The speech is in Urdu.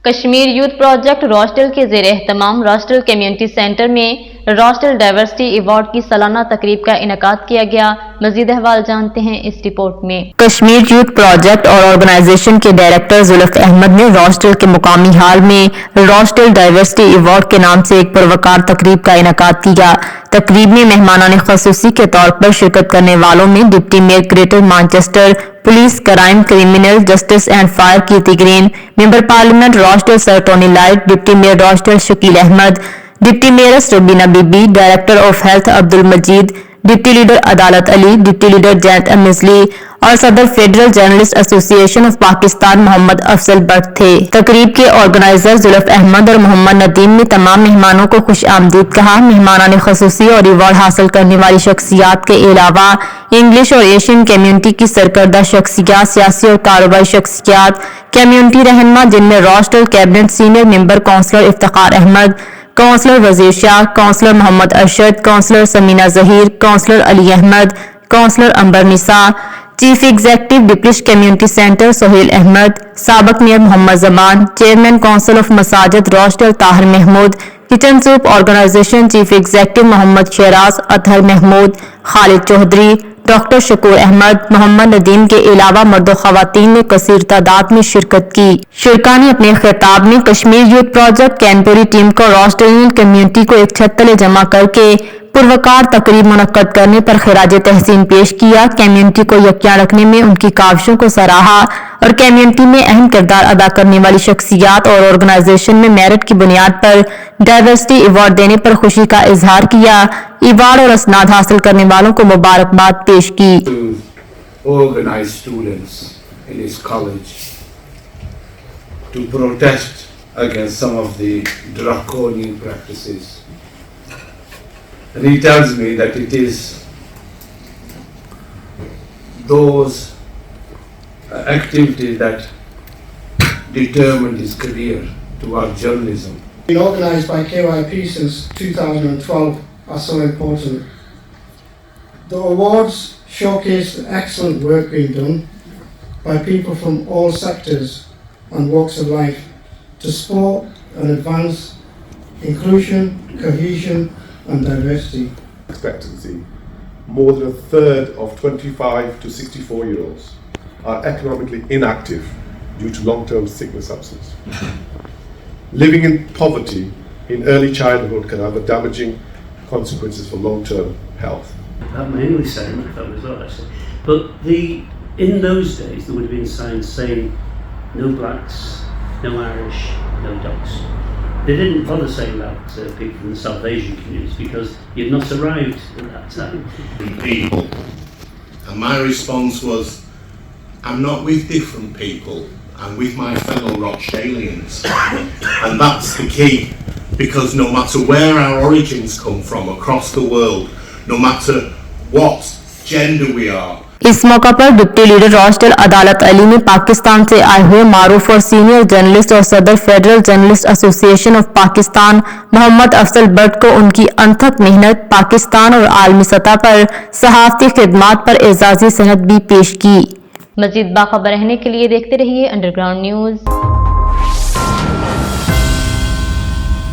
کشمیر یوتھ پروجیکٹ راچڈیل کے زیر اہتمام راچڈیل کمیونٹی سینٹر میں راچڈیل ڈائیورسٹی ایوارڈ کی سالانہ تقریب کا انعقاد کیا گیا۔ مزید احوال جانتے ہیں اس رپورٹ میں۔ کشمیر یوتھ پروجیکٹ اور آرگنائزیشن کے ڈائریکٹر یوتھ احمد نے راچڈیل کے مقامی ہال میں راچڈیل ڈائیورسٹی ایوارڈ کے نام سے ایک پروقار تقریب کا انعقاد کیا۔ تقریب میں مہمانان خصوصی کے طور پر شرکت کرنے والوں میں deputy mayor greater Manchester, police crime criminal justice and fire کیرتی Green, member parliament Rochdale sir Tony Lloyd, deputy mayor Rochdale Shakeel Ahmed, deputy mayoress Rubina Bibi, director of health Abdul Majeed, deputy leader Adalat Ali, deputy leader Janet Emsley اور صدر federal journalist association of Pakistan Muhammad Afzal Butt تھے۔ تقریب کے آرگنائزر یوتھ احمد اور محمد ندیم نے تمام مہمانوں کو خوش آمدید کہا۔ مہمانان خصوصی اور ایوارڈ حاصل کرنے والی شخصیات کے علاوہ انگلش اور ایشین کمیونٹی کی سرکردہ شخصیات، سیاسی اور کاروباری شخصیات، کمیونٹی رہنما جن میں Rochdale cabinet senior member councillor Iftikhar Ahmed, councillor Wazir Shah, councillor Muhammad Arshad, councillor Samina Zaheer, councillor Ali Ahmed, councillor Amber Nisa, chief executive Deeplish community centre Sohail Ahmed, سابق mayor Muhammad Zaman, chairman council of مساجد Rochdale Tahir Mahmood, kitchen soup organisation chief executive Muhammad Shiraz Athar Mahmood, Khalid Chaudhry, doctor Shakoor Ahmed, Muhammad Nadeem کے علاوہ مرد و خواتین نے کثیر تعداد میں شرکت کی۔ شرکاء نے اپنے خطاب میں کشمیر یوتھ پروجیکٹ کینپوری ٹیم کو راچڈیل کمیونٹی کو ایک چھت تلے جمع کر کے پروقار تقریب منعقد کرنے پر خراج تحسین پیش کیا۔ کمیونٹی کو یکجا رکھنے میں ان کی کاوشوں کو سراہا اور کمیونٹی میں اہم کردار ادا کرنے والی شخصیات اور آرگنائزیشن میں میرٹ کی بنیاد پر ڈائیورسٹی ایوارڈ دینے پر خوشی کا اظہار کیا۔ ایوارڈ اور اسناد حاصل کرنے والوں کو مبارکباد پیش کی۔ To protest against some of the draconian practices. And he tells me that it is those activities that determined his career towards journalism. Been organised by KYP since 2012 are so important. The awards showcase the excellent work being done by people from all sectors and walks of life to support and advance inclusion, cohesion and diversity. Expectancy. More than a third of 25 to 64-year-olds are economically inactive due to long-term sickness absence. Living in poverty in early childhood can have a damaging consequences for long-term health. My English saying as well, actually. But in those days there would have been signs saying no blacks, no Irish, no dogs. They didn't bother saying that to people from the South Asian communities because you'd not arrived at that time. People. And my response was, I'm not with different people, I'm with my fellow Rochdalians. And that's the key, because no matter where our origins come from across the world, no matter what gender we are, اس موقع پر ڈپٹی لیڈر راچڈیل عدالت علی نے پاکستان سے آئے ہوئے معروف اور سینئر جرنلسٹ اور صدر federal journalist association of Pakistan Muhammad Afzal but کو ان کی انتھک محنت، پاکستان اور عالمی سطح پر صحافتی خدمات پر اعزازی سند بھی پیش کی۔ مزید باخبر رہنے کے لیے دیکھتے رہیے انڈر گراؤنڈ نیوز۔